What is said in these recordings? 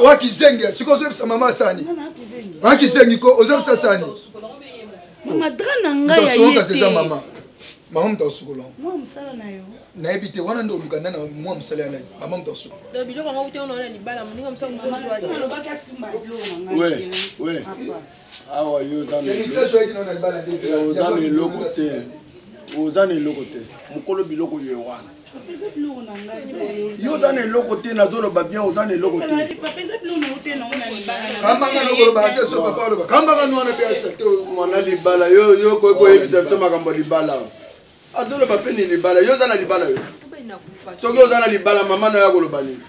Wakizenga siko zebisa mama sani. Wakizengi ko ozebisa sani. Mama drana nga ya yete. Mama. Mama mtasukola. Moi msala na yo. Na ebite wana ndo lukana na moi msala na mama mtasukola. Da biloko nga uti ona ni bala mninga msa mkozwa. Ouais, ouais. Awa yo zami. Ozami lokote. Ozani lokote. Mukolo biloko yo wana. Yo dane lokote na zolo ba bien ozane lokote. Kambanga lokolo ba te so papa lo ba. Kambanga no na pe sa te mwana libala yo ko ebisa to makambo libala. Azolo ba pe ni libala yo dana libala yo. Soki ozana libala mama na yakolo bani.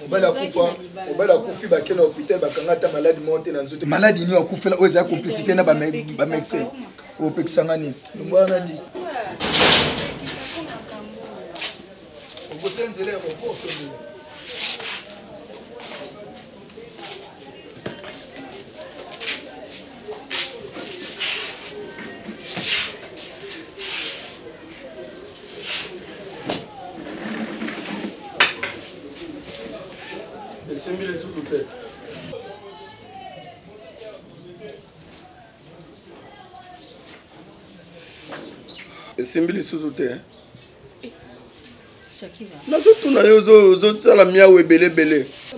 Obala kufi ba kena hôpital ba kangata malade monte na nzoto. Malade ni okufela oza complicité na ba médecin. Opexangani. Ngwana di. Você não leva um pouco de esse milho é tudo pé. Esse milho é tudo pé. Nazo tuna yo zo tsala mia we bele bele. Je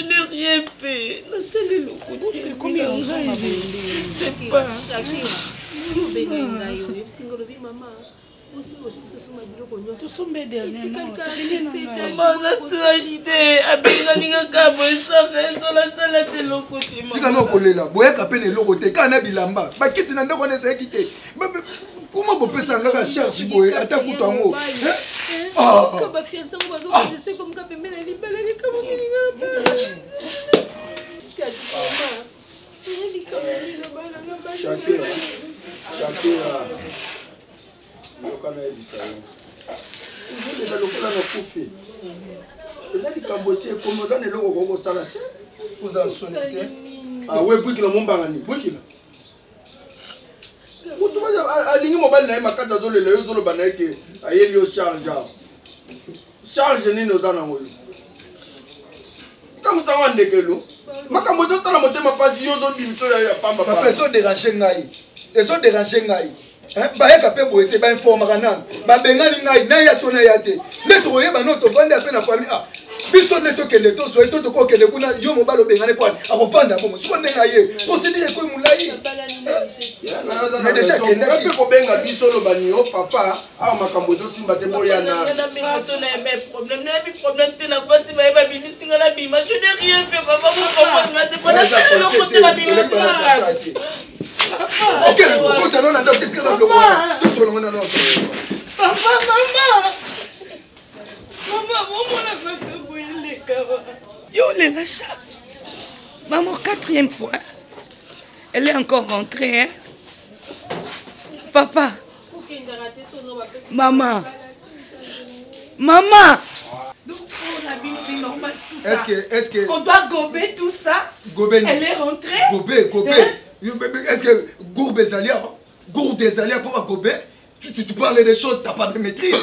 n'ai rien fait. Comment vous pouvez s'engager à chercher boy à ta coupe en haut? Shakira. Lokana ebisa yo. Ndio lokana na kufi. Ezali kambosi ekomo dane loko koko sala. Kuza sonete. Ah we bwikila mombanga ni. Bwikila. Mutu ba alingi mobile na makata zolo le zolo banake ayeli yo charge. Charge ni no zana ngoyo. Kamu tawa ndekelo. Makambo to tala motema pasi yo zo bimso ya pamba pa. Papa so déranger ngai. Ezo déranger ngai. Ba ka pe boete ba informa kana. Ba bengani ngai na ya tona ya te. Neto oyeba no to vanda pe na famille. Ah. Biso neto kele to so eto to ko kele kuna yo mobalo bengani kwa. Akofanda bomo. So ndenga ye. Procédure ko mulai. Mais déjà que n'a pas ko benga biso lo bani o papa a makambo to simba te boyana. Problème te na pati ba eba bimi singa na bima. Je n'ai rien fait papa mo comprendre na te pona le côté ba bimi. OK, pourquoi tu n'as pas de tirer dans le bois? Tout seul on a non. Papa maman. Maman, maman la fait de bouillir les carottes. Yo les lâcha. Maman 4e fois. Elle est encore rentrée hein. Papa. Maman. Maman. Est-ce que on doit gober tout ça? Gober. Elle est rentrée? Gober. Hein? Est-ce que gourbe des alliés pour gober? Tu parles des choses, tu n'as pas de maîtrise.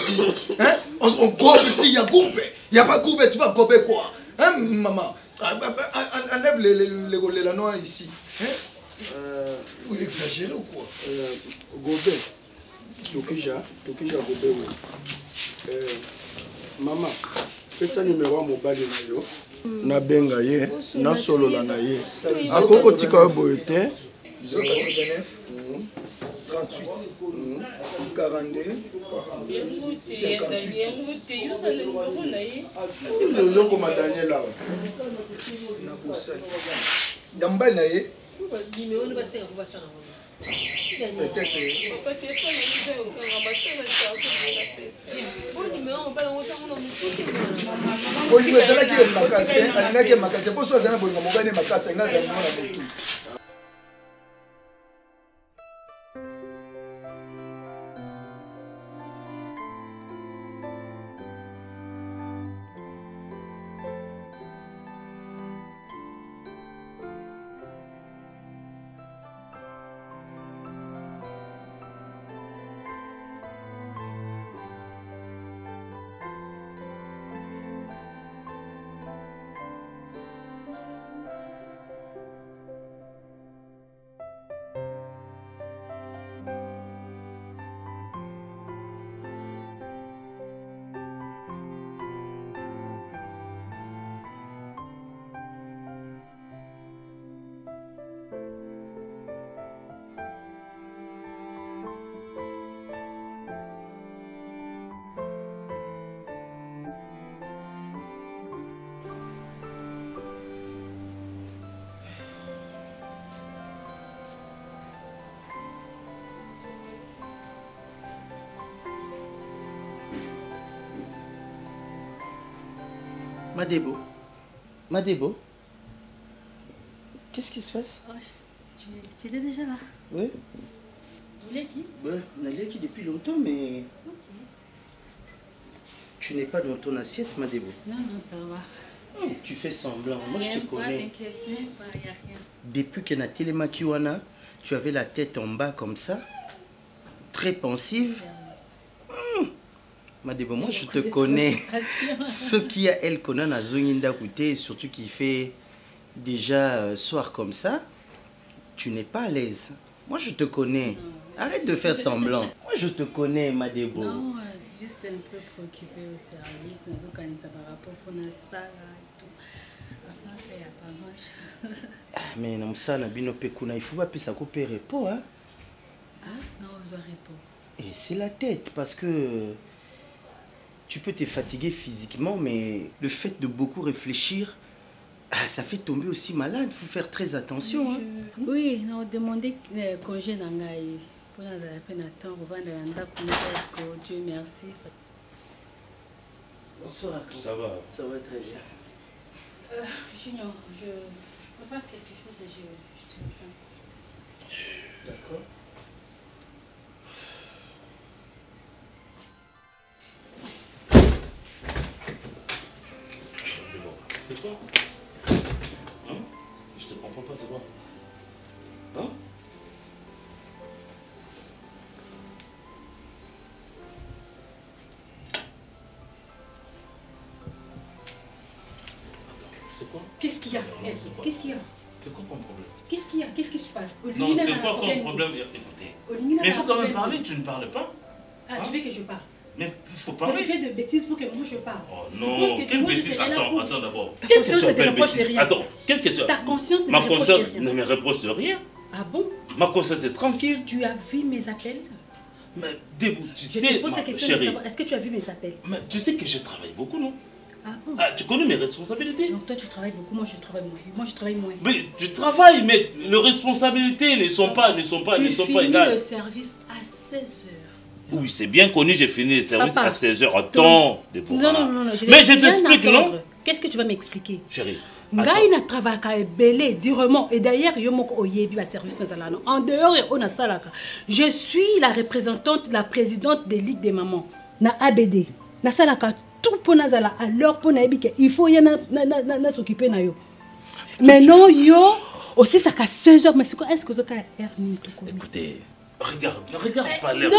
Hein? On gobe ici, il y a gourbe. Il n'y a pas gourbe, tu vas gober quoi? Hein, maman? Enlève les noix ici. Hein? Vous exagérez ou quoi? Gobe. Tokija gobe. Maman, pesa numéro mobile na yo. Na benga ye, na solo la na ye. Akoko tika boyete. 089 38 42 58. Le comme Daniel là. Na bossa. Yamba na ye. bolingo ezalaki ye makasi alingaki ye makasi mposo azali na bolingo mobali ye makasi nga azali mona motu Madebo, qu'est-ce qui se passe? Tu étais déjà là? Oui. Vous voulez qui? Ouais, on allait qui depuis longtemps, mais... Okay. Tu n'es pas dans ton assiette, Madebo? Non, ça va. Oh, tu fais semblant, moi je te connais. T'inquiète, il n'y a rien. Depuis que Nathalie Makiwana, tu avais la tête en bas comme ça, très pensive. Madebo, moi je te connais. Ce qui a elle connaît à Zoninda Kouté, surtout qui fait déjà soir comme ça, tu n'es pas à l'aise. Moi je te connais. Arrête de faire semblant. Moi je te connais, Madebo. Non, juste un peu préoccupé au service. Nous avons par rapport à ça et tout. Maintenant, ça y a pas marche. Mais non, ça, il faut pas ça couper repos, hein? Ah, non, on doit repos. Et c'est la tête, parce que tu peux te fatiguer physiquement, mais le fait de beaucoup réfléchir, ça fait tomber aussi malade. Il faut faire très attention. Hein? Oui, on demandait congé d'Angaï. Pour nous avoir fait un temps, on va dans Dieu merci. Bonsoir. Ça va? Ça va très bien. Junior, je prépare quelque chose et je te reprends. D'accord. C'est quoi? Hein? Je te comprends pas, c'est quoi? Hein? C'est quoi? Qu'est-ce qu'il y a? Qu'est-ce qu'il y a? C'est quoi ton problème? Qu'est-ce qu'il y a? Qu'est-ce qui se passe? Non, c'est quoi ton problème? Écoutez. Mais il faut quand même parler, tu ne parles pas. Ah, tu veux que je parle? Mais il faut parler. Tu fais de bêtises pour que moi je parle. Oh non, quelle bêtise? Attends d'abord. Qu'est-ce que tu me reproches de rien? Attends, qu'est-ce que tu as? Ta conscience Ma conscience ne me reproche de rien. Ah bon? Ma conscience est tranquille. Tu as vu mes appels? Mais Débou, tu sais, je te pose la question de savoir, est-ce que tu as vu mes appels? Mais tu sais que je travaille beaucoup, non? Ah bon? Ah, tu connais mes responsabilités? Donc toi tu travailles beaucoup, moi je travaille moins. Moi je travaille moins. Mais tu travailles, mais les responsabilités ne sont pas égales. Tu finis le service à 16h. Oui, c'est bien connu, j'ai fini le service à 16h. Attends, non. Mais je t'explique, non? Qu'est-ce que tu vas m'expliquer? Chérie. Ngai na travaillé belé durement et d'ailleurs yo moko oyebi ba service nazalano en dehors on a salaka. Je suis la représentante, la présidente des ligues des mamans na ABD. Na salaka tout pour nazala alors pour nayebi que il faut y na s'occuper na yo. Mais non yo aussi ça qu'à 16h mais c'est quoi est-ce que vous avez hernie tout quoi? Écoutez, regarde pas l'air. Non.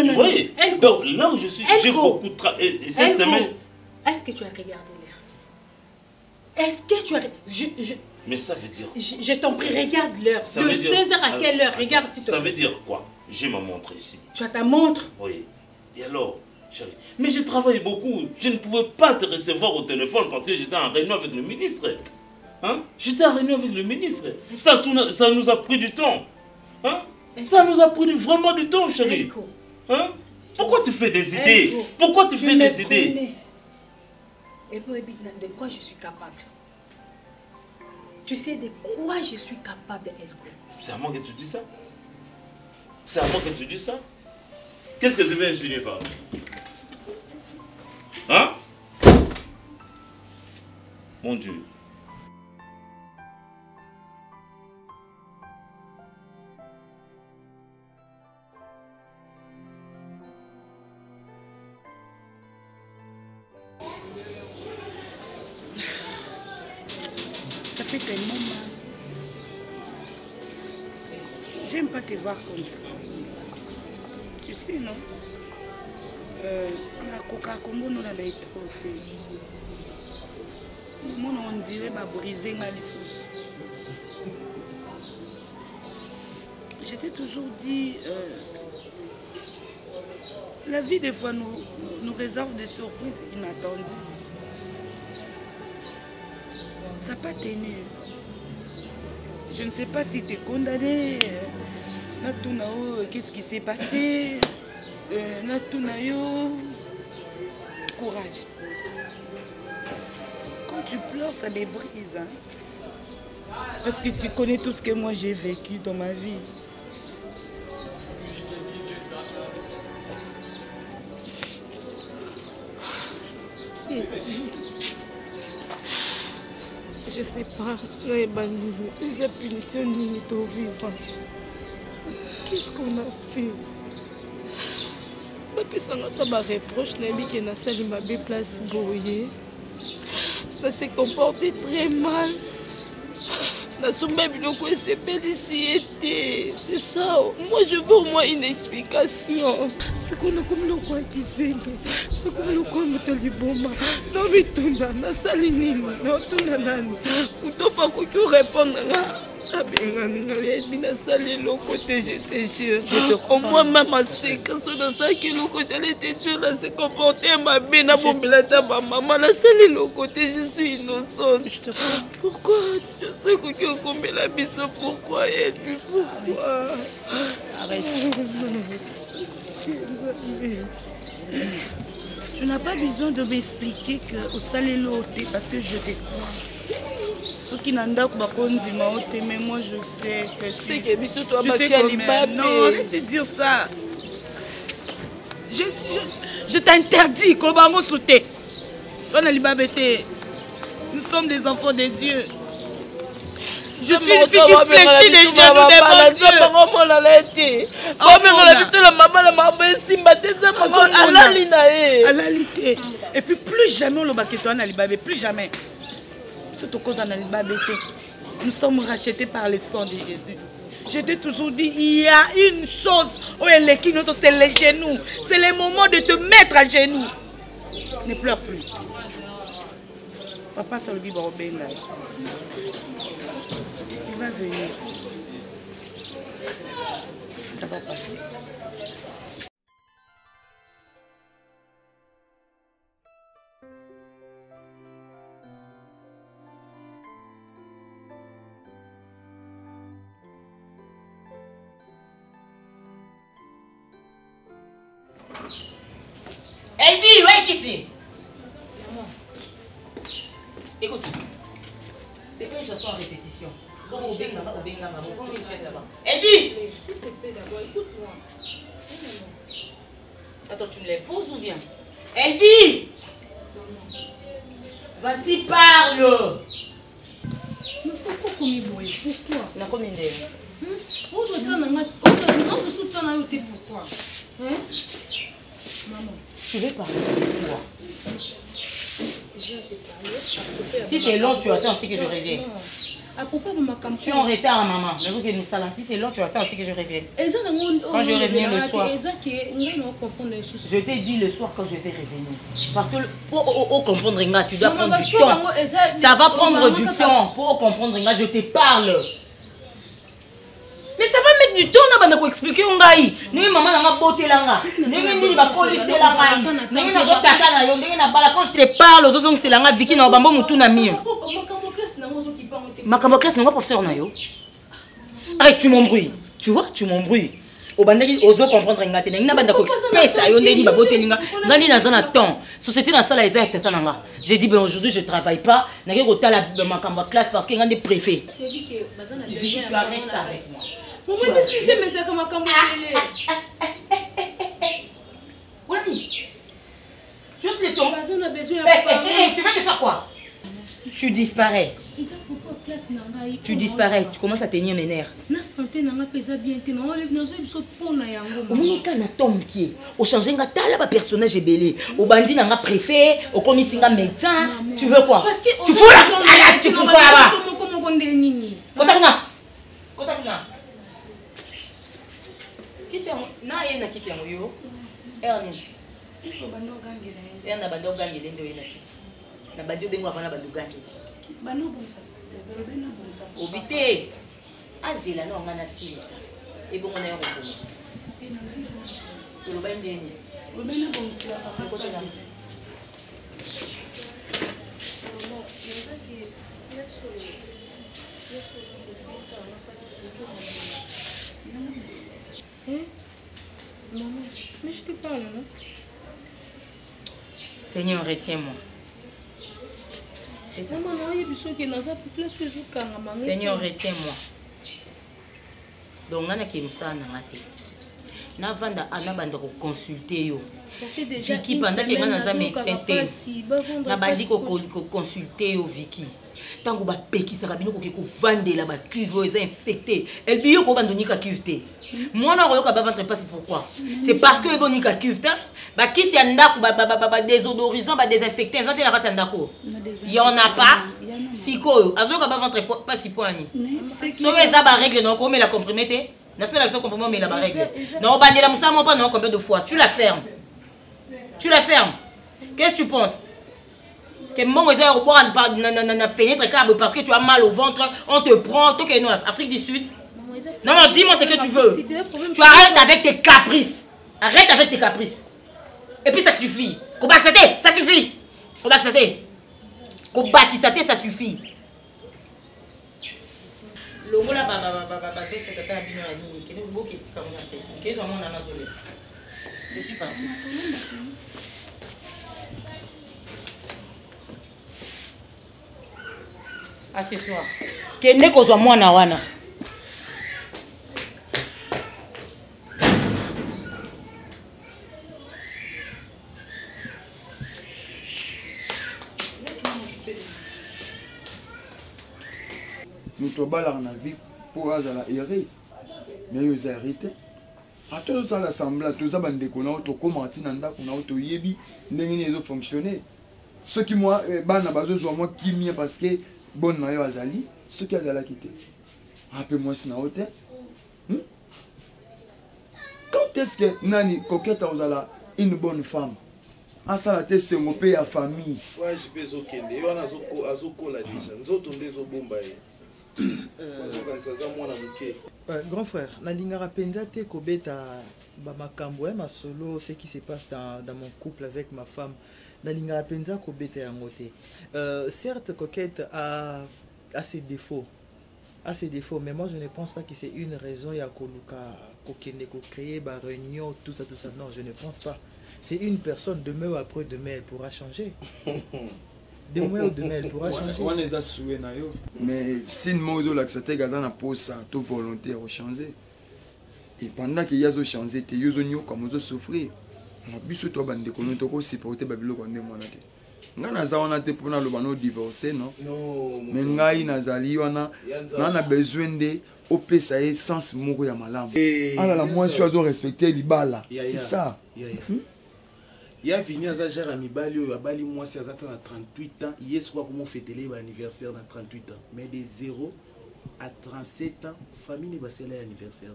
Vous voyez? Donc là où je suis, j'ai beaucoup de travail et cette semaine. Est-ce que tu as regardé l'air? Est-ce que tu as... Mais ça veut dire... Je t'en prie, regarde l'heure. De 16h à quelle heure? Regarde si tu... Ça veut dire quoi? J'ai ma montre ici. Tu as ta montre? Oui. Et alors, chérie? Mais je travaille beaucoup. Je ne pouvais pas te recevoir au téléphone parce que j'étais en réunion avec le ministre. Hein? J'étais en réunion avec le ministre. Ça nous a pris du temps. Hein? Ça nous a pris vraiment du temps, chérie. Hein? Pourquoi tu fais des idées? Pourquoi tu fais des idées? Et puis, de quoi je suis capable? Tu sais de quoi je suis capable, Elko? C'est à moi que tu dis ça? C'est à moi que tu dis ça? Qu'est-ce que tu veux insinuer par là? Hein? Mon Dieu. Ça fait tellement mal. J'aime pas te voir comme ça. Tu sais, non? La coca-combo, nous l'avons été porté. Moi, on dirait que briser ma licence. Je t'ai toujours dit, la vie des fois nous réserve des surprises inattendues. Ça n'a pas tenu. Je ne sais pas si tu es condamné. Qu'est-ce qui s'est passé? Courage. Quand tu pleures, ça me brise. Hein? Parce que tu connais tout ce que moi j'ai vécu dans ma vie. Je sais pas, les punitions nous vivre. Qu'est-ce qu'on a fait? Je suis reproche que na sali mabe place boye. Je s'est comporté très mal. C'est ça. Moi, je veux au moins une explication. C'est qu'on a comme le quoi qui s'est. Comme le quoi me t'a dit bon. Non, mais tout n'a pas salini. Non, tout n'a pas. Ou t'as pas pu répondre. Au moins même à 5 ans, dans ça que j'allais te dire, là, c'est comporté ma belle, ma maman, là, c'est le côté, je suis innocente. Pourquoi? Je sais que tu as commis la bise, pourquoi? Et puis pourquoi? Arrête. Tu n'as pas besoin de m'expliquer que au salé l'autre parce que je te crois. Ceux qui n'ont pas de mais moi je sais que tu sais que toi tu sais comment. Non, arrête de dire ça. Je t'interdis qu'on va me sauter. Nous sommes des enfants de Dieu. Je suis une fille qui fléchit les genoux devant Dieu. Et puis plus jamais on le baquette en Alibabé, plus jamais. Nous sommes rachetés par le sang de Jésus. Je t'ai toujours dit, il y a une chose, c'est les genoux. C'est le moment de te mettre à genoux. Ne pleure plus. Papa, ça le dit, il va venir. Ça va passer. Elbi, ouais, Kitty. Écoute, c'est pas une chanson en répétition. Elbi! S'il te plaît, d'abord, écoute-moi. Attends, tu me l'imposes ou bien? Elbi! Vas-y, parle! Mais pourquoi comme boy? Pourquoi? On a combien d'heures? Pourquoi? Maman. Tu veux parler de moi? Je vais te parler. Si c'est long, tu attends aussi que je revienne. À propos de ma campagne. Tu es en retard, maman. Mais vous que nous salons. Si c'est long, tu attends aussi que je revienne. Quand je reviens le soir. Je t'ai dit le soir quand je vais revenir. Parce que pour comprendre, tu dois prendre du temps. Ça va prendre du temps. Pour comprendre, je te parle. Mais ça va mettre du temps là pour expliquer on gaï. Nous maman n'a pas beauté là. Nous ni va coller c'est la gaï. Nous n'a pas tata na yo, nous n'a pas quand je te parle aux autres c'est la nga Vicky na bambo mutu na mi. Makambo classe n'a professeur na yo. Arrête, tu m'embrouilles. Tu vois, tu m'embrouilles. Au bandaki ozo comprendre ngate na banda ko express ayo ndeni ba beauté linga. Ngani na zana temps. Société na sala exact tata na nga. J'ai dit ben aujourd'hui je travaille pas. N'a que kota la makambo classe parce que ngande préfet. Tu arrêtes ça avec moi. Maman, si c'est mais ça comme un cambo. Juste les tombes. On a besoin. Tu vas me faire quoi? Tu disparais. Tu disparais, tu commences à tenir mes nerfs. Na santé na pesa bien te na ole na zo biso pona yango. Onika na tom qui au changer nga tala ba personnage belé. Au bandi na nga préfet, au commissaire médecin, tu veux quoi? Parce que tu fous là, tu fous quoi là-bas? Kota. Kiti na yena kiti yo. Erni. Na bando gangele ndo yena kiti. Na bando bengo avana bando gangele. Bano bon ça. Obité azila no ngana silisa ebongo na yoko to lo bandeni obena bon sila fa ko tela Maman, mais je te parle, non? Seigneur, retiens-moi. Seigneur, retiens-moi. Donc, on a qui nous ça na vanda ana banda ko consulter yo. Ça fait déjà Vicky pendant que ngana za médecin na bandi ko consulter yo Vicky. Tango ba pekisa kabino ko ke ko vandela ba cuve eza infecté. El biyo ko bandonika cuve te. Moi na royoka ba ventre pas c'est pourquoi? C'est parce que bonika cuve ta ba kisi andako ba désodorisant ba désinfectant ça te la kati andako. Il y en a pas. Siko azoka ba ventre pas si poani. So eza ba règle non ko mais la comprimer na seule action complètement mais la règle. Non bandela musa mon pas non combien de fois tu la fermes. Tu la fermes. Qu'est-ce que tu penses? Que mon eza au boire na fenêtre câble parce que tu as mal au ventre, on te prend toi que nous Afrique du Sud. Non, non, dis-moi ce que tu veux. Tu arrêtes avec tes caprices. Arrête avec tes caprices. Et puis ça suffit. Kobaksate, ça suffit. Kobaksate. Kobakisate, ça suffit. Longo la veste que tu as bien la ligne. Quel est le beau qui est comme un artiste? Quel est le monde en azolé? Je suis parti. À ce soir. Quel n'est qu'au moi na wana? Nous sommes dans la vie pour la hériter. Mais nous avons hérité. À tout ça, l'assemblée, tout ça, nous avons commenté, nous avons fonctionné. Ce qui moi, moi qui m'y parce que bon, nous avons azali, ce qui a quitté. Rappelez-moi si nous avons été. Quand est-ce que Nani coquette a une bonne femme? Ah, ça, la c'est mon père à famille. Ouais, je peux zokende. Il y a un déjà. Nous autres, on grand frère, la lingara penzate kobeta bamakambo ma solo ce qui se passe dans mon couple avec ma femme. La lingara penza kobeta yangote. Certes, Coquette a ses défauts. Mais moi je ne pense pas que c'est une raison ya koluka kokende ko créer ba réunion tout ça. Non, je ne pense pas. C'est une personne demain ou après demain elle pourra changer. Demain ou demain, elle pourra changer. Mais si nous avons accepté que nous pose toute volonté à changer. Et pendant qu'il y a changé, nous avons souffrir. Nous avons supporté les gens. Nous avons divorcé. Mais nous avons besoin de faire sens mourir malam. Alors moi je suis respecté les balles. C'est ça. Il y a fini à Zagère à Mibali, il y a Bali, moi, c'est à 38 ans. Hier soir, comment fêter l'anniversaire dans 38 ans. Mais de 0 à 37 ans, famille n'est pas celle l'anniversaire.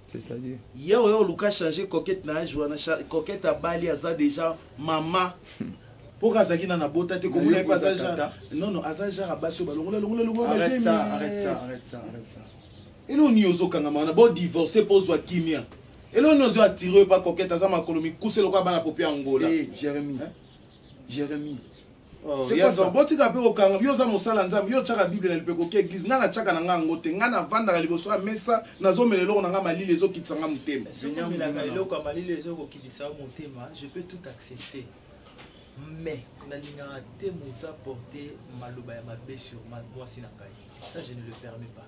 C'est-à-dire hier, il y a Lucas changé coquette na joie, coquette à Bali, à ça déjà, maman. Pour Kazaki na bota, tu comprends pas ça? Non, à Zagère à Basso, arrête ça. Et nous, nous sommes bon divorcé pour Zoakimia. Et là, nous avons attiré par coquette à ma colonie, coussé le quoi dans la popie Angola. Jérémy. C'est pas ça. Bon, tu as au Kanga, yo za mosala nzambe, yo tchaka Bible na lepeko ke église, nga na tchaka na nga ngote, nga na vanda liboso a mesa, na zo melelo na nga mali les autres qui tsanga mutema. Seigneur, je peux tout accepter. mais nalingaka te moto apporter maloba ya mabe sur mwasi na ngai. Ça je ne le permets pas.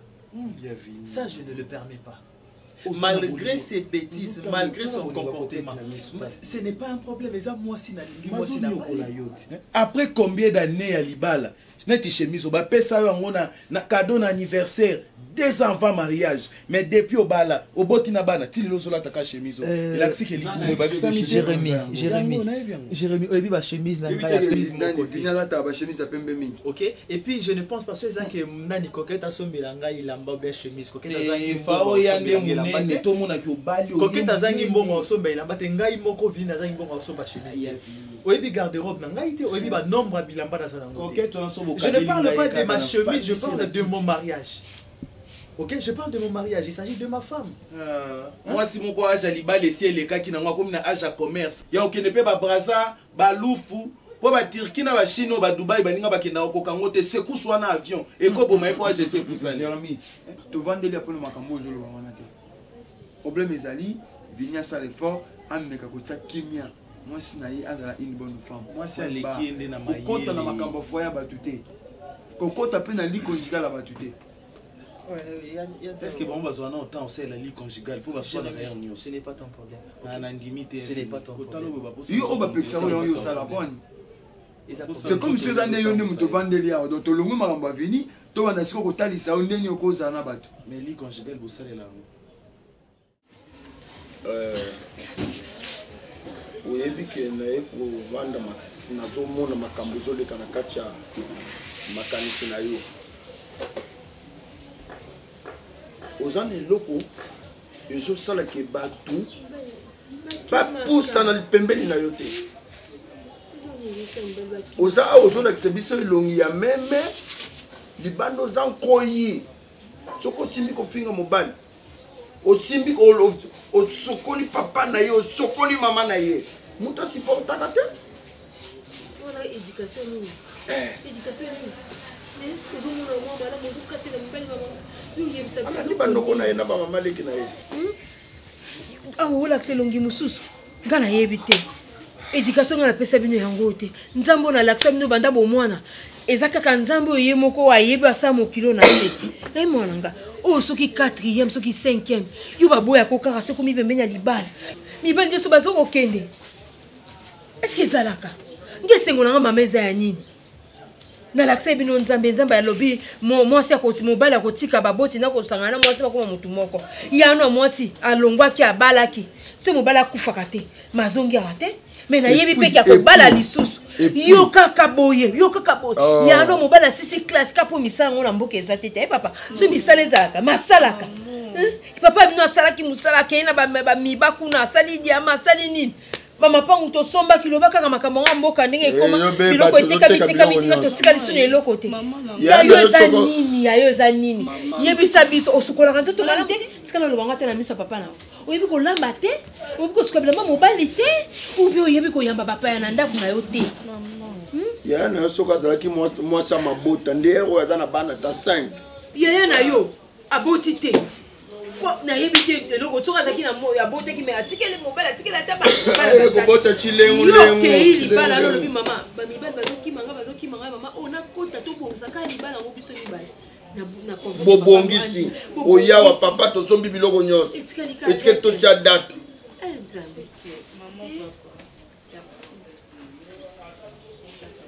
Ça je ne le permets pas. Malgré ses bêtises, malgré son comportement, ce n'est pas un problème. Après combien d'années à Libala, je chemise, na cadeau d'anniversaire, 2 ans avant mariage, mais depuis au bala, au botina bana, tu le zola ta chemise. Jérémy, oyebi ba chemise na chemise à pembe mingi. OK, et puis je ne pense pas que nani coquette asombela ngai lamba be chemise coquette azangi fa oyande munene to mona ki obali coquette azangi mbongo asombela lamba te ngai moko vini azangi mbongo asomba chemise. Oyebi garde-robe na ngai te, oyebi ba nombre bilamba na sana. Coquette on sobo. Je ne parle pas de ma chemise, je parle de mon mariage. Ok, je parle de mon mariage, il s'agit de ma femme. Moi, si mon âge à Libal et si elle est cas qui n'a pas comme âge à commerce, il y a aucun épée, Braza, Baloufou, pour la Turquie, la Chine, Dubaï, Baninga, Bakina, Kokangote, c'est coup soit un avion. Et comme moi, je sais pour ça. Jérémy, tu vends des liens pour le Macambo, je le vois. Le problème est Ali, Vigna Salefort, Ameka Kota Kimia. Moi, si naïe, Azala une bonne femme. Moi, si elle est qui est dans ma vie. Quand on a Macambo foyer battuté. Quand tu as peine à lit conjugal à battuté. Est-ce que bon besoin autant c'est la lie conjugale pour ce n'est pas ton problème. Ce n'est pas ton problème. C'est comme si vous avez un vendre les gens. Donc, le monde va venir. Tu vas dire que tu as une cause à la mais lie conjugale, vous savez là. Oui, et puis pour vendre ma cambuzo de Kanakacha, ma canisinayo. Aux gens des locaux, ils ont ça qui bat tout. Pas pour ça dans le pembeli na yote. Aux gens qui se longi ya même les bandes aux gens koyi. Soko timbi ko finga mobile. O timbi o sokoli papa na ye, o sokoli maman na ye. Muta supporta kate. Voilà éducation nous. Éducation nous. Ils ont mon maman, madame, ils ont capté la belle maman. Ah, voilà que l'on dit Moussous. Gana yebite. Éducation à la pesa bino yangote. Nzambo na laksa bino banda bo mwana. Ezaka kanzambo yemoko wa yeba sa mokilo na te. Eh mwananga. Oh soki 4e, soki 5e. Yo ba boya ko kara soko mi bembenya libala. Mi bandi so bazoko kende. Est-ce que zalaka? Ngesengo na mameza ya nini? Na lakse bino nzambe nzamba ya lobi mwasi ya koti mobala kotika baboti na kosangana mwasi bakoma mutu moko yano mwasi alongwaki abalaki se mobala kufaka te mazongi ate me na yebi peki ya kobala lisusu yo kaka boye yano mobala sisi classe kapo misango na mboka ezate te papa so misala ezalaka masalaka papa bino asalaki musala ke na ba mibaku na asali diama asali nini Mama pangu to somba kiloba kaka makambo nga mboka ndenge ekoma biloko etika bitika to tika lisu ne eloko te yayo za nini yebisa biso osukola kanto to ngala te tika na lobanga te na miso papa na oyebi ko lamba te oyebi ko sukabela mobali te obi oyebi ko yamba papa ya na ndaku na yo te ya na soka zalaki mwasa mabota ndero ya na bana ta 5 ya na yo aboti te na yebite eloko tsoka zaki na mo ya bote ki me atikele mobile atikele taba ko bota chilengu lengu ke libala lo lobi mama ba mibali bazoki manga mama ona kota to bongisa ka libala ngo biso mibali na bobongisi oya wa papa to zombi biloko nyos etikele to cha date nzambe mama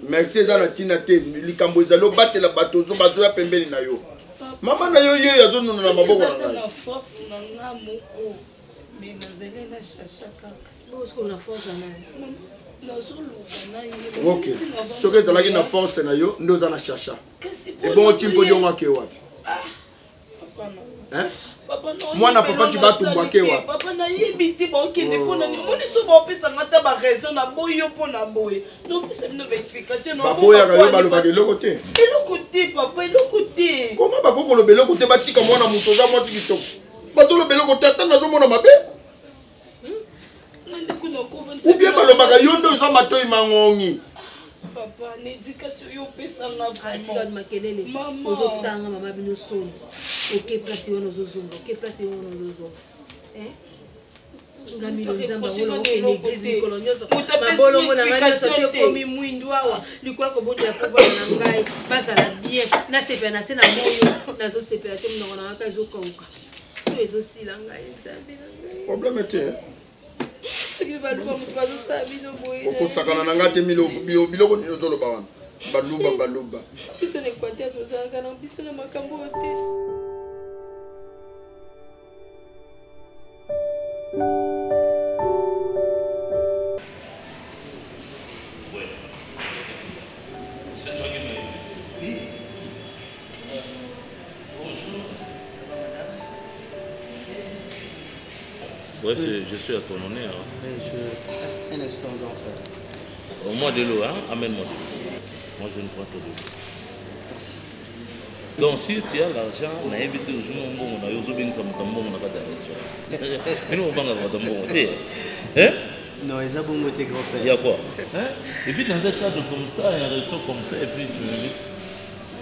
merci za na tina te likambo ezalo batela bato zo bazo ya pembeni na yo Maman na yo ye yazo nuna na maboko na ngai. Force na nga moko. Mais nazele na shashaka. Parce qu'on a force na. OK. Soki ezalaki na force na yo ndo za na shasha. Et bon timpo dionga ke wapi? Hein? Mwana papa tu vas tumba ke wapi? Papa na yebiti ba okende pona ni moni so ba opesa ngata ba raison na boyo pona boye. Donc c'est une explication. Ba boya ka yo ba lo ba eloko te. Eloko te papa eloko te. Comment ba koko lo beloko te ba tika mwana muto za mwa tikitoko. Ba to lo beloko te tana zo mona mabe. Ou bien ba lo ba ka yondo za matoi mangongi. Papa, l'éducation yo pesa nga vraiment. Atika makelele. Ozokisanga mama bino soni. OK place yo nozozonga. OK place yo nozozonga. ngamilo nzamba wolo okende église mikolo nyonso babolongo na ngai nyonso te ekomi mwindu awa likwa kobondela pobala na ngai bazala bien nasepela na se na moyo nazosepela te monoko na ngai ka ezokauka so ezosila ngai nzambe na ngai problème te soki baluba moto bazosala bino boye okosakana na ngai te biloko nini ozoloba wana baluba biso na équateur tozalaka na biso na makambo oyo te. Bref, je suis à ton honneur. Un instant, grand frère. Au moins de l'eau, hein? Amène-moi de l'eau. Moi, je ne prends pas de l'eau. Merci. Donc, si tu as l'argent, on a invité au jour où on a eu bien ça, on a pas d'argent. Mais nous, on va avoir de bon. Hein? Non, ils ont bon côté, grand frère. Il y a quoi? Hein? Et puis, dans un cadre comme ça, un resto comme ça, et puis tu me dis.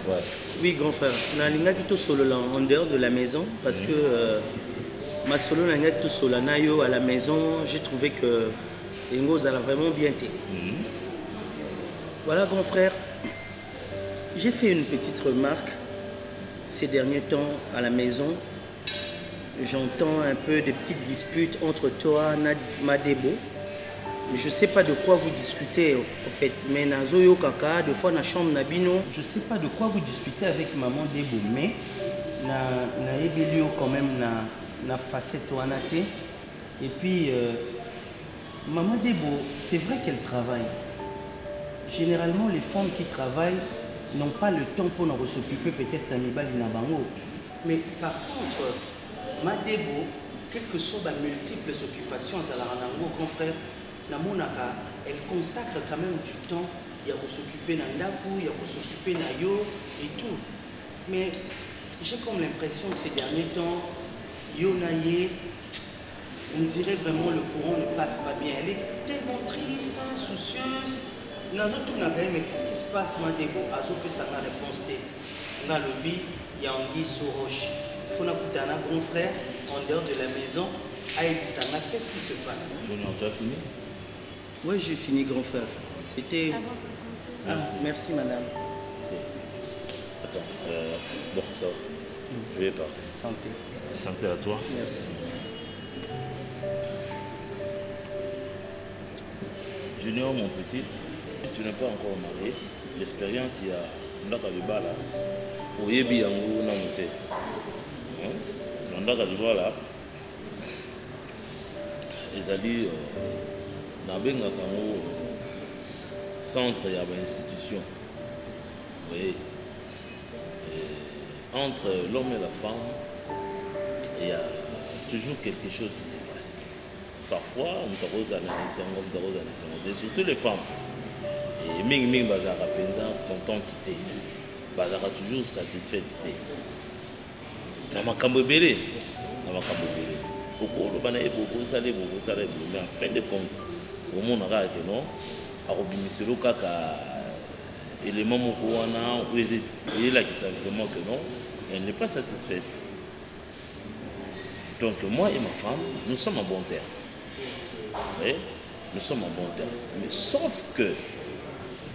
Ouais. Oui, grand frère. On a tout solo là, en dehors de la maison, parce que. Ma solo n'a tout seul à la maison, j'ai trouvé que Engos a vraiment bien été. Voilà, grand frère, j'ai fait une petite remarque ces derniers temps à la maison. J'entends un peu de petites disputes entre toi et Madebo. Je ne sais pas de quoi vous discutez en fait. Mais Nazoyo Kaka, de fois dans la chambre Nabino, je ne sais pas de quoi vous discutez avec maman Debo. Mais na Ebelio quand même na facette wanate. Et puis maman Debo, c'est vrai qu'elle travaille. Généralement les femmes qui travaillent n'ont pas le temps pour nous s'occuper peut-être d'un Nibali Nabango. Mais par contre, Madebo, quelles que soient les multiples occupations à Zalaranango, grand frère, Namonaka, elle consacre quand même du temps. Il y a pour s'occuper d'un Ndaku, il y a pour s'occuper d'un Yo et tout. Mais j'ai comme l'impression que ces derniers temps, Yonaye, on dirait vraiment le courant ne passe pas bien. Elle est tellement triste, soucieuse. Mais qu'est-ce qui se passe, Madebo? Azo peut ça la réponse. Dans le lobby, il y a Anguille Soroche. Il faut écouter un grand frère en dehors de la maison. Aïdissana, qu'est-ce qui se passe? Junior, tu as fini? Oui, j'ai fini, grand frère. C'était. Ah, merci, madame. Attends, bon, ça va. Je vais partir. Santé. Santé à toi. Merci. Junior, mon petit, tu n'es pas encore marié. L'expérience, il y a Ndaka là. Oyebi yango na moté. Ndaka là. Ezali na benga kango centre ya ba institution. Vous voyez, entre l'homme et la femme, il y a toujours quelque chose qui se passe. Parfois, on t'arrose à la et surtout les femmes. Et Ming Bazara Penza, contente, Bazara toujours satisfaite. Namakambo Bélé. Beaucoup, beaucoup salé, mais en fin de compte, au monde a que non, à Robiniselo Kaka, élément Mokoana, où il est là qui savent vraiment que non, elle n'est pas satisfaite. Donc moi et ma femme, nous sommes en bon terme. Oui, nous sommes en bon terme. Mais sauf que,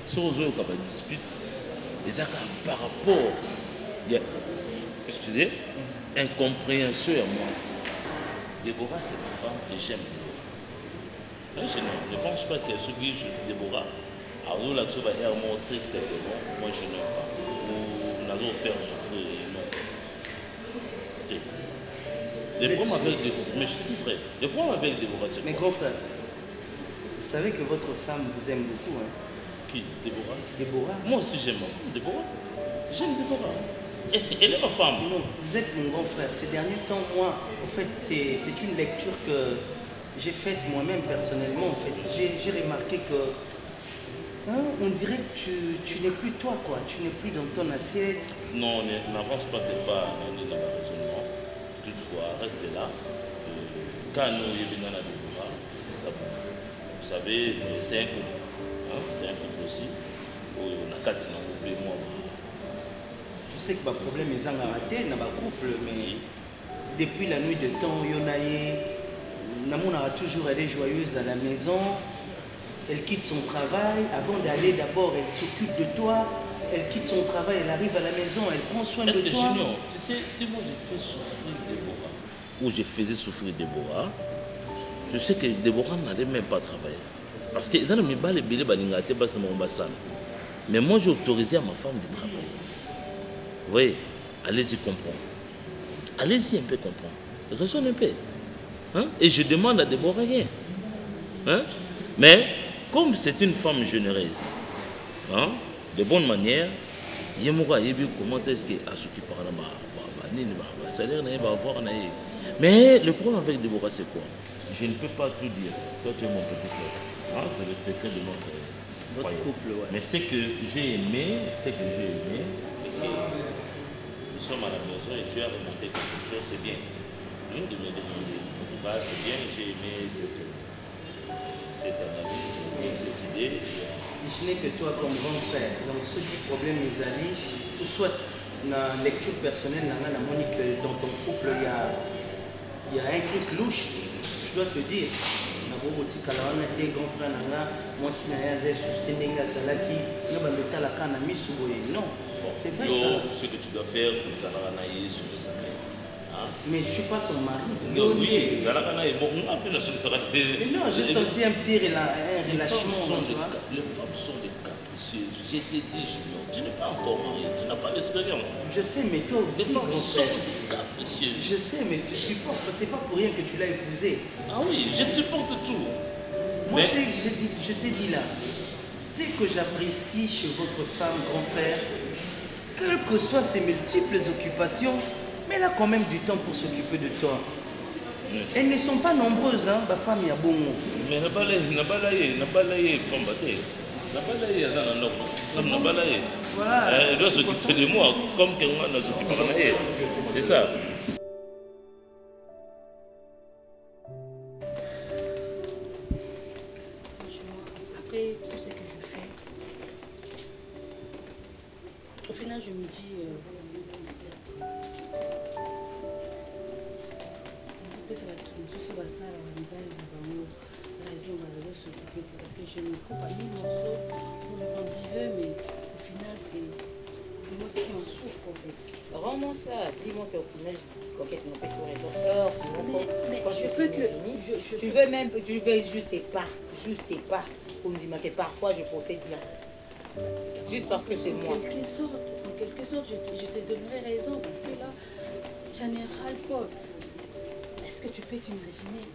sur les autres disputes, les accords par rapport, excusez, incompréhension à moi. Déborah, c'est ma femme et j'aime. Je ne pense pas que ce qui est Déborah, alors nous, là-dessus, va être triste, moi je n'aime pas. Nous allons faire souffrir, non. Les problèmes avec Déborah, mais je suis vrai, les problèmes avec Déborah, c'est quoi? Mais grand frère, vous savez que votre femme vous aime beaucoup, hein? Qui? Déborah? Déborah? Moi aussi j'aime ma femme, Déborah. J'aime Déborah. Elle est ma femme. Non, vous êtes mon grand frère. Ces derniers temps, moi, en fait, c'est une lecture que j'ai faite moi-même personnellement. En fait, j'ai remarqué que hein, on dirait que tu n'es plus toi, quoi. Tu n'es plus dans ton assiette. Non, n'avance pas tes pas dans le raisonnement. Toutefois, restez là. Quand nous y venons à Déborah, vous savez, c'est un couple. Hein, c'est un couple aussi. On a 4 ans, moi. Je sais que le problème est raté dans le couple, mais depuis la nuit de temps, Yonaye, Namon a toujours elle est joyeuse à la maison. Elle quitte son travail. Avant d'aller d'abord, elle s'occupe de toi. Elle quitte son travail, elle arrive à la maison, elle prend soin de toi. Junior, tu sais, si moi je fais souffrir Déborah, ou je faisais souffrir Déborah, je sais que Déborah n'allait même pas travailler. Parce que dans le bal, les billets, mais moi j'ai autorisé à ma femme de travailler. Vous voyez, allez-y comprendre. Allez-y un peu comprendre. Raisonne un peu. Hein? Et je demande à Déborah rien. Hein? Mais comme c'est une femme généreuse, hein? De bonne manière, comment est-ce qu'elle s'occupe par là, salaire, mais le problème avec Déborah, c'est quoi? Je ne peux pas tout dire. Toi, tu es mon petit frère. Ah, c'est le secret de notre couple. Ouais. Mais ce que j'ai aimé, nous sommes à la maison et tu as remonté quelque chose, c'est bien. De me demander. C'est bien, j'ai aimé cette analyse, cette idée. Je n'ai que toi comme grand frère. Donc, ce qui problème, les amis, tout soit dans la lecture personnelle, dans ton couple, il y a un truc louche. Je dois te dire. Grand frère, moi, si je suis non, c'est vrai. Ce que tu dois faire, mais je ne suis pas son mari. Non, oui, non, j'ai senti un petit relâchement. Les femmes sont des capricieuses. Je t'ai dit, Junior, tu n'es pas encore marié, tu n'as pas d'expérience. Je sais, mais toi aussi, les femmes sont des capricieuses. Je sais, mais tu supportes. C'est pas pour rien que tu l'as épousé. Ah oui, je supporte tout. Moi, mais... je t'ai dit là, c'est que j'apprécie chez votre femme, grand frère, quelles que soient ses multiples occupations, mais elle a quand même du temps pour s'occuper de toi. Elles ne sont pas nombreuses, hein, ma femme, il y a bon mot. Mais n'a pas laillé, voilà. Elle doit s'occuper de moi comme quelqu'un ne s'occupe pas de moi. C'est ça. Après tout ce que je fais, au final, je me dis... parce que je ne coupe pas mis morceau pour le rendre viveux, mais au final c'est moi qui en souffre en fait. Rends-moi ça, dis-moi qu'au final je complètement sur raison. Mais quand je peux que tu veux même, tu veux juste tes pas pour me dire que parfois je procède bien. Juste parce que c'est moi. En quelque sorte, je te donnerai raison parce que là, j'en ai ras-le-bol. Est-ce que tu peux t'imaginer?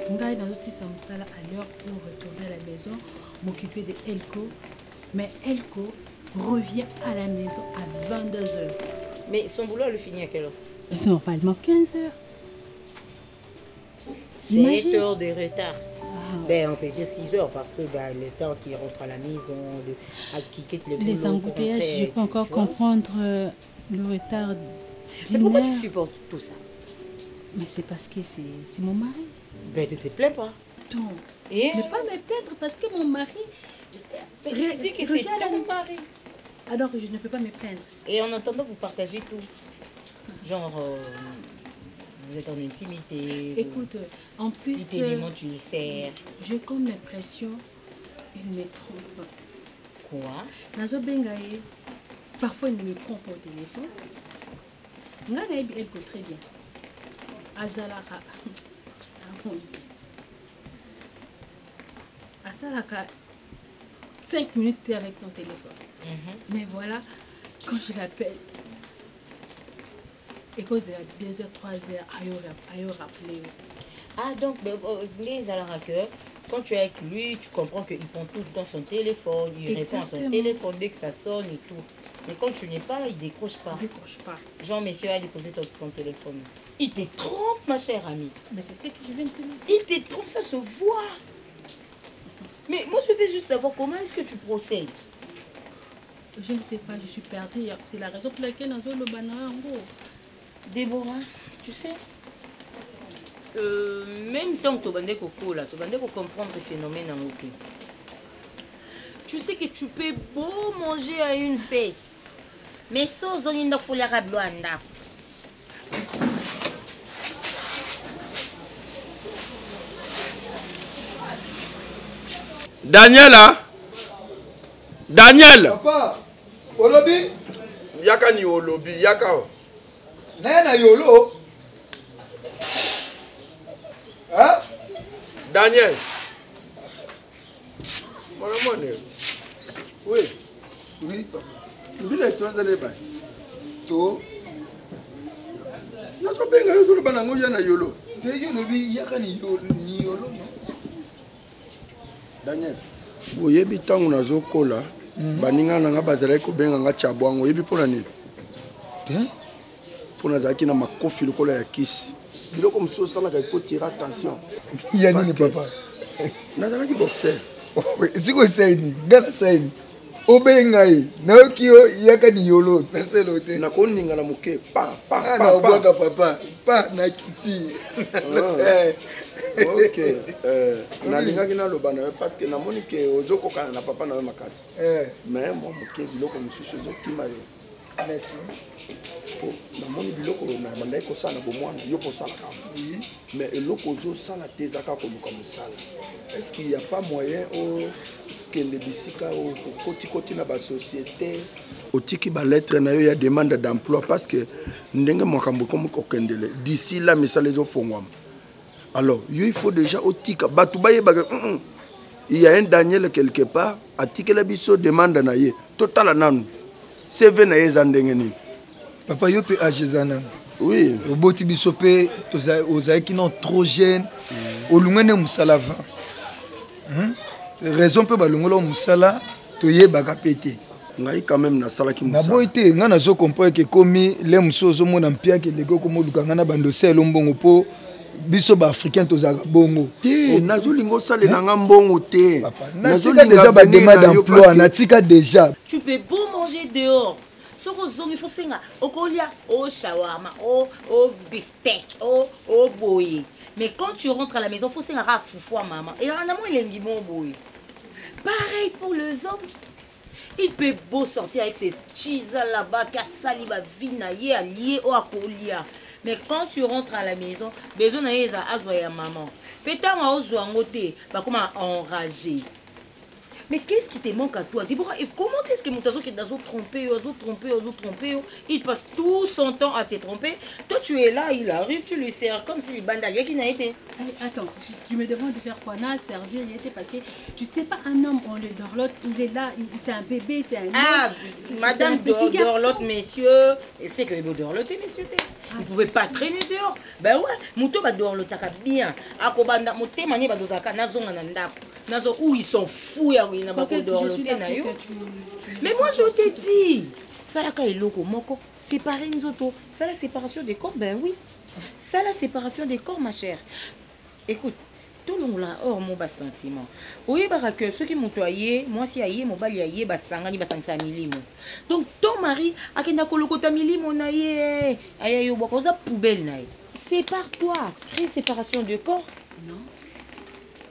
Ngai dans aussi Samsala à l'heure pour retourner à la maison, m'occuper de Elko. Mais Elko revient à la maison à 22h. Mais son boulot, elle finit à quelle heure? Normalement 15h. 7 heures de retard. Ben, on peut dire 6 heures parce que le temps qu'il rentre à la maison, qui quitte le boulot. Les embouteillages, je peux encore comprendre le retard. Mais pourquoi tu supportes tout ça? Mais c'est parce que c'est mon mari. Ben, tu te plains pas. Non. Ne pas me plaindre parce que mon mari... Mais tu dis que c'est ton mari. Alors je ne peux pas me plaindre. Et en entendant, vous partagez tout. Genre, vous êtes en intimité. Écoute, en plus... Il t'élément, tu le sers. J'ai comme l'impression qu'il me trompe. Quoi? Nazo Bengaye, parfois il me prend au téléphone. Nanaïb, elle peut très bien. Azalaka. Azalaka, 5 minutes avec son téléphone. Mais voilà, quand je l'appelle, et cause de 2h, 3h, ailleurs rappeler. Ah, donc, les Alaraka, quand tu es avec lui, tu comprends qu'il prend tout le temps son téléphone, il répond à son téléphone dès que ça sonne et tout. Mais quand tu n'es pas là, il décroche pas. Il décroche pas. Jean, monsieur a déposé son téléphone. Il te trompe, ma chère amie. Mais c'est ce que je viens de te dire. Il te trompe, ça se voit. Mais moi, je veux juste savoir comment est-ce que tu procèdes. Je ne sais pas, je suis perdue. C'est la raison pour laquelle nous avons le banana en gros. Déborah, tu sais, même tant que tu vas comprendre le phénomène en outil. Tu sais que tu peux beau manger à une fête, mais sans on ne faut la rabloanda. Daniela. Daniel. Papa, Olobi. Yaka ni Olobi, yaka. Nana yolo. Hein? Daniel. Oui. Oui, papa. Tu es toi allé pas. To. Na so benga yo bana ngoya na yolo. Te yolobi yaka ni yolo no. Daniel. Oyebi tango nazokola baninga nanga bazalaki kobenga nga chabwango oyebi mpona nini mpo nazalaki na makofi lokola ya kisi biloko mosusu osalaka il faut tirer attention ya nini papa nazalaki boxer siko esaini nga nasaini obenga ye nayoki yo yaka ni yolo naselo te nakoninga na moke naobwaka papa pa na kiti ok nalingaki naloba na yo parce que namoni ke ozokokana na papa na yo makasi mais mwa moke biloko mosusu ozokima yo namoni biloko na bandaki kosala na bomwana yo kosalaka mais eloko ozosala te ezaka koluka mosala est ce qu'il y a pas moyen okende bisika okotikoti na basociété otiki balettre na yo ya demande d'emploi parce que ndenge makambo komi kokendele d'ici là misala ezofongwama. Alors, il faut déjà au tika. Il y a un Daniel quelque part, à tika la biso demande na ye. Total anan. C'est venu à zandengeni. Papa yo pe ajezana. Oui. Au boti biso pe aux qui non trop jeune. Au lungene musala va. Raison pe balungolo musala to ye baka pété. Ngai quand même na sala ki musala. Na boité nga na zo comprendre que komi les musozo mona mpia ke lego ko moduka nga na bandose lombongo po biso ba africain tozaka bongo te nazolingo sale na ngambongo te nazolinga déjà ba demande d'emploi natika déjà tu peux bon manger dehors soko zongi il faut senga okolia au shawarma au beefsteak au boye mais quand tu rentres à la maison faut senga ra foufou maman et en amont il est bon boye pareil pour les hommes. Il peut beau sortir avec ses cheese là-bas, kasali ba vina ye allié au akolia. Mais quand tu rentres à la maison, besoin d'aller à ya maman. Peut-être on ose ngoté, bah comment enragé. Mais qu'est-ce qui te manque à toi? Déborah, et comment est-ce que Moutazo qui est trompé, il passe tout son temps à te tromper. Toi tu es là, il arrive, tu lui sers comme si les bandaliers qui n'a été. Attends, tu me demandes de faire quoi? N'a servir, il était parce que tu sais pas un homme, on le dorlote, il est là, c'est un bébé, c'est un homme. Ah, madame dorlote, messieurs, et c'est que vous dorlotez, messieurs. Vous ne pouvez pas traîner dehors. Ben ouais, Mouto va dorlotaka bien. Akobanda, Mouté mani va dozaka, nazonga nandap. Nazo où ils sont fous, mais moi je t'ai dit, ça la kailoko moko, séparer nous autres, ça la séparation des corps, ben oui, ça la séparation des corps ma chère. Écoute, tout le monde là hors mon bas sentiment. Oui bah que ceux qui m'ont toyé, moi si aïe mon bali aïe basangani basangsa milimo. Donc ton mari a kenda koloko ta milimo na ye, aïe yo bokoza poubelle na ye. Sépare-toi, crée séparation de corps. Non.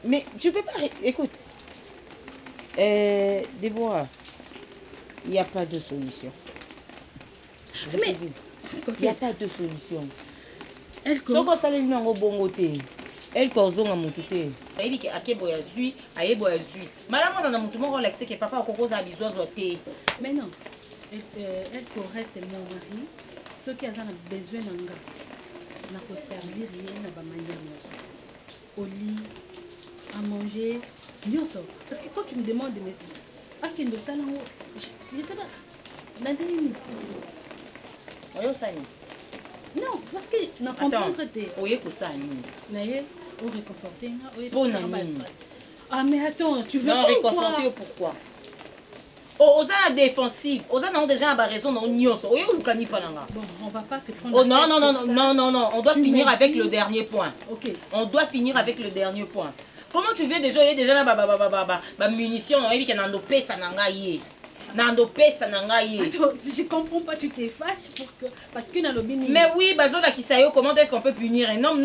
Mais tu peux pas... Écoute, Déborah, il n'y a pas de solution. Mais il n'y a pas de solution. Elle comment ça les met en bon côté? Elle cause en mon côté. Elle dit qu'à quel boya zui, à quel boya zui. Madame on a mon tout le monde relaxé que papa a cause à bisois zoté. Mais non, elle reste mon mari. Ceux qui ont besoin d'un gars, n'a pas servir rien à manière au lit. À manger, parce que quand tu me demandes de mettre à quel de ça là, je sais pas. Non, parce que n'a comprendre tes. Oui, pour ça. Naïe, au réconforter, pour ah mais attends, tu veux pas réconforter pourquoi? Aux ans défensifs, aux ans ont déjà raison dans l'union. Bon, on va pas se prendre. Oh non, on doit finir avec le dernier point. Ok. On doit finir avec le dernier point. Comment tu veux déjà, il y a déjà la munition, il y a un pesa nangaye. Nando pesa nangaye. Je comprends pas, tu t'es fâche pour que parce que dans mais oui, bazola kisayo, comment est-ce qu'on peut punir? Non,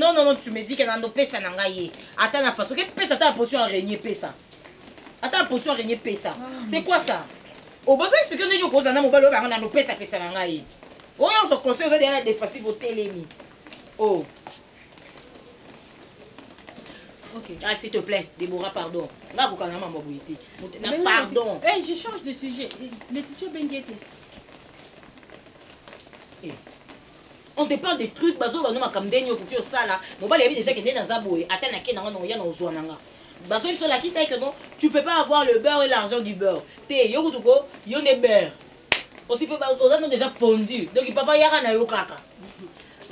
tu me dis que nando pesa nangaye. Attends la façon que pesa ta potion à régner pesa. Attends la potion à régner pesa. C'est quoi ça? Au besoin expliquer nous qu'on a mobile on a pesa pesa nangaye. On se conseille aux derrière des faciles au télémi. Oh. Ok. Ah, s'il te plaît, Déborah, pardon. Pardon. Hey, je change de sujet. Laetitia Benguete. On te parle des trucs, bazo ba no makamdeni okukio sala. Mobali yabi déjà que dans Zaboé, atteint na kenanga no ya no zwananga. Bazo il la qui sait que non, tu peux pas avoir le beurre et l'argent du beurre. Té yokutuko, yo ne beurre. Aussi peut pas aux déjà fondu. Donc il papa yara na yo kaka.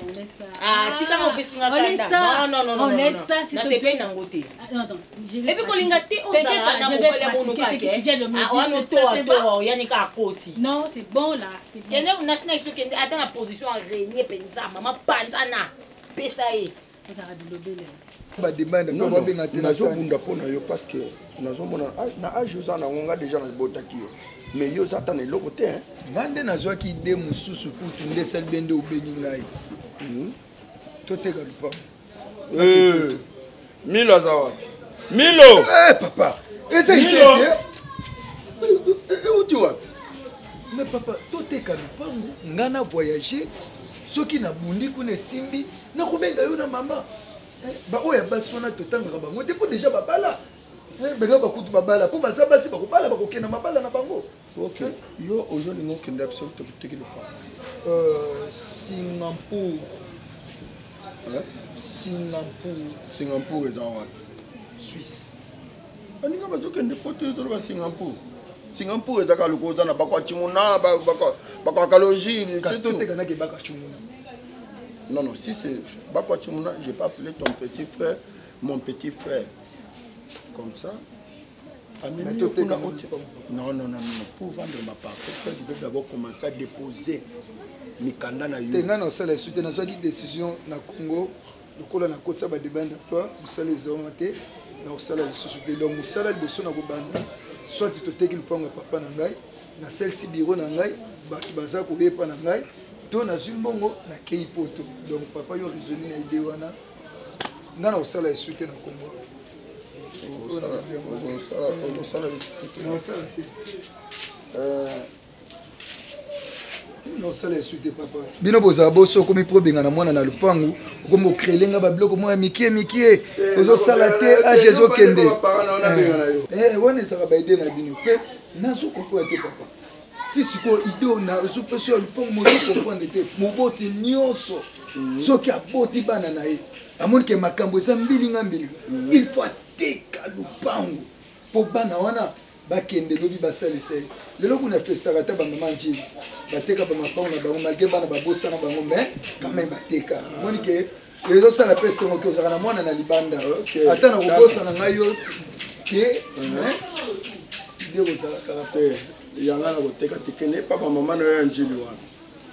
On laisse ça. Ah, tika mo pesinga kanda. Non. On laisse ça, s'il te plaît. Na sepe na ngote. Non. Et puis quand l'ingate osala na kopele bono kake. Ah, on auto yanika koti. Non, c'est bon là, c'est bon. Kende unasina kitu kende ata na position à régner penza mama panzana. Pesa e. Ça va délober là. Ba demande Non, ko ba benga tena nazo bunda pona yo parce que nazomona na age oza na ngonga déjà na botaki yo. Mais yo zata na eloko te hein. Ngande nazwaki ide mususu kutu nde sel bende obengi ngai. Toteka lupa. Milo azawa. Milo. Papa. Eza ite. Où tu vas? Mais papa, toteka lupango ngana voyager soki na bundi kuna simbi na kobenga yo na mama. Ba oya basona totanga bango te po déjà babala. Benga bakutu babala po baza basi bakobala bakokena mabala na bango. OK. Yo aujourd'hui ngo kende absolu toteki lupa. Singapour. Singapour est en Suisse. Aninga bazokende poto to ba Singapour. Singapour est à l'oko na bakwa chimuna bakwa kaloji c'est tout tekana ke bakwa chimuna. Non, si c'est bakwa chimuna, j'ai pas appelé ton petit frère mon petit frère. Comme ça. Non, pour vendre ma parcelle, tu dois d'abord commencer à déposer mikanda na yo. Tenga na sala suite na zaki décision na Congo, lokola na kotsa ba debanda pas, musala ezomate, na sala suite donc musala de na kobanda, soit tu te teki le ponga papa na ngai, na celle-ci bureau na ngai, ba baza ko yepa na ngai, to na zumbongo na kei poto. Donc papa yo raisonner na idée wana. Ngana sala suite na Congo. Non, ça les suite papa. Bino boza boso komi probenga na mwana na lupangu, komo krelenga ba bloko mo mikie. Ozo sala te a Jésus kende. Wana ça va aider na bino. Pe na zo comprendre te papa. Ti siko ideo na zo peso lupangu mo comprendre te. Mo boti nyonso. Soki aboti bana na ye. Amoni ke makambo eza mbilinga. Il faut teka lupangu. Po bana wana bakende lobi basalise lelo kuna festaka ta bamama njili bateka bamapango na bango malgré bana babosa na bango mais quand même bateka moni ke ezo sala pesa ngo ke ozaka na mwana na libanda ata na kobosa na ngai yo ke ndio kozala caractère yanga na koteka tekene papa mama na yo njili wana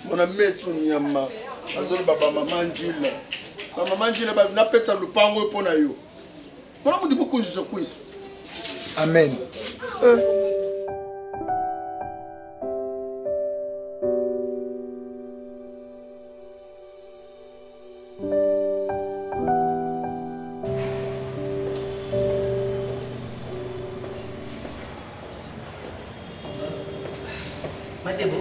mona metu nyama azolo baba mama njili na pesa lupango pona yo mona mundi beaucoup je quiz. Amen. Madebo.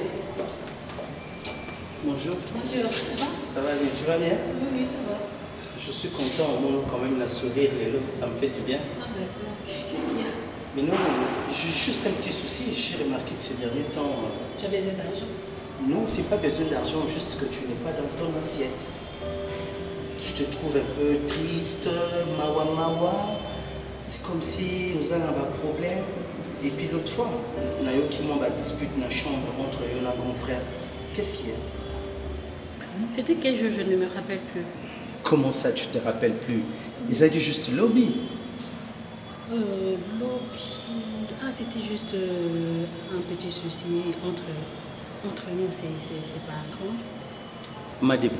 Bonjour. Bonjour, ça va? Ça va bien, tu vas bien? Oui, ça va. Je suis content, au moins quand même la sourire, ça me fait du bien. Ah d'accord. Qu'est-ce qu'il y a? Mais non, j'ai juste un petit souci, j'ai remarqué que ces derniers temps... Tu as besoin d'argent? Non, c'est pas besoin d'argent, juste que tu n'es pas dans ton assiette. Je te trouve un peu triste, mawa. C'est comme si nous avons un problème. Et puis l'autre fois, on a eu qui m'a dispute dans la chambre entre eux et mon grand frère. Qu'est-ce qu'il y a? C'était quel jeu? Je ne me rappelle plus. Comment ça, tu te rappelles plus? Ils ont dit juste lobby. Lobby. Ah, c'était juste un petit souci entre nous, c'est pas grand. Madebo,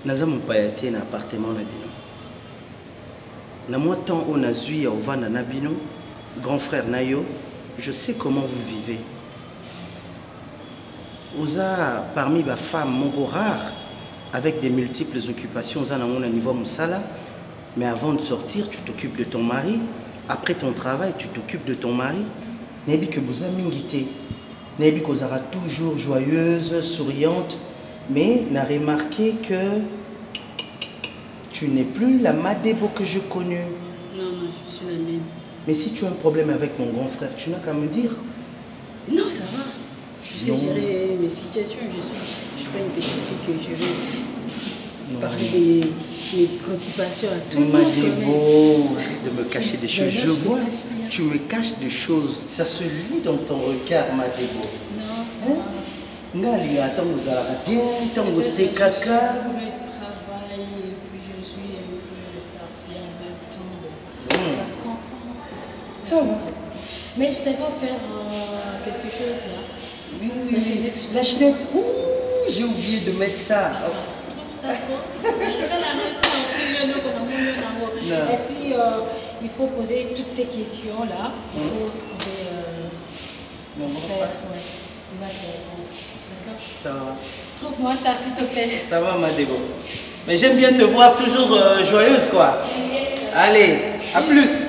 naza mopayate na appartement na bino. Na moi temps on a zui au vanda na bino, grand frère Nayo, je sais comment vous vivez. Oza parmi les femmes mongo rares avec des multiples occupations oza na mona niveau musala, mais avant de sortir, tu t'occupes de ton mari, après ton travail, tu t'occupes de ton mari. Nebi que vous amingité. Nebi que vous sera toujours joyeuse, souriante, mais n'a remarqué que Tu n'es plus la Madebo que je connais. Non, non, je suis la même. Mais si tu as un problème avec mon grand frère, tu n'as qu'à me dire. Non, ça va. Je sais gérer mes situations. Je suis pas une petite fille que je vais parler de mes préoccupations à tout le monde. Madebo, arrête de me cacher des choses. Je vois, tu me caches des choses. Ça se lit dans ton regard, Madebo. Non, ça va. Ngali, attends, vous allez bien, tant vous c'est caca. Ça va. Mais je t'ai pas faire quelque chose là. Oui, oui. La chenette. Ouh, j'ai oublié de mettre ça. Et si il faut poser toutes tes questions là, il faut trouver mon frère. Il va te répondre. D'accord? Ça va. Trouve-moi ça s'il te plaît. Ça va, Madebo. Mais j'aime bien te voir toujours joyeuse, quoi. Allez, à plus.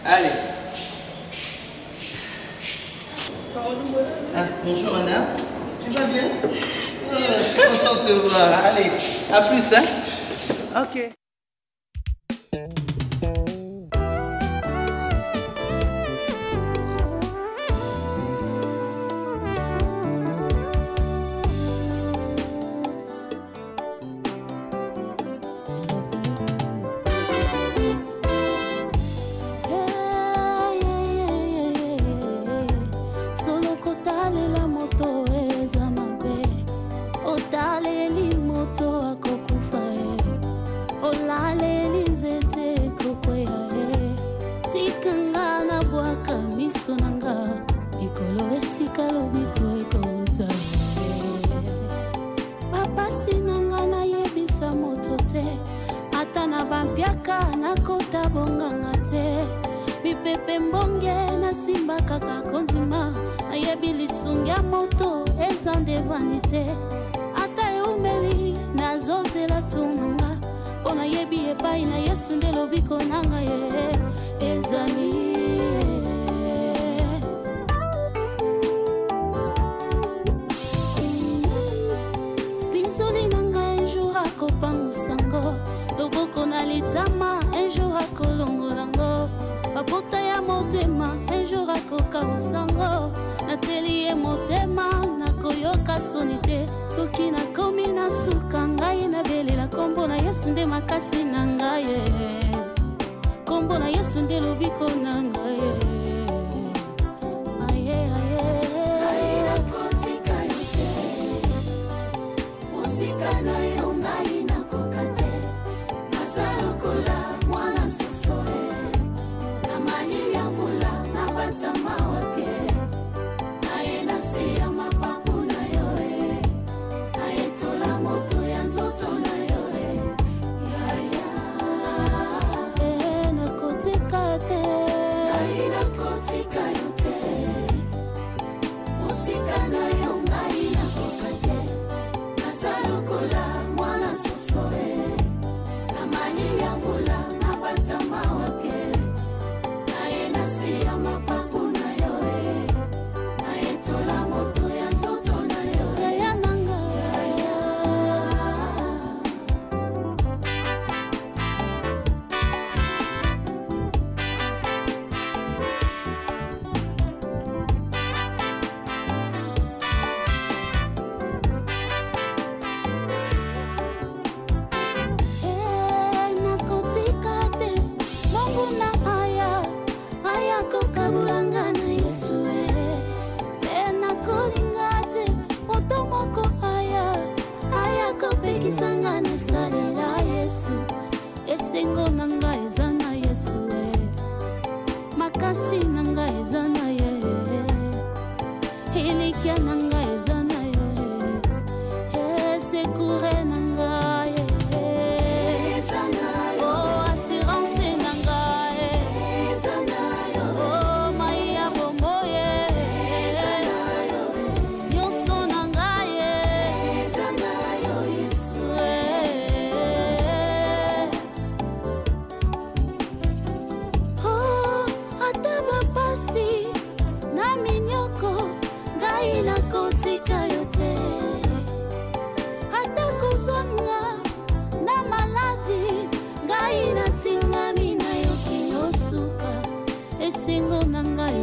Allez. Ah, bonjour Anna, tu vas bien? Je suis contente de te voir. Allez, à plus, hein? Ok.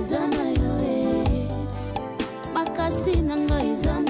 eza na yo makasi na ngai eza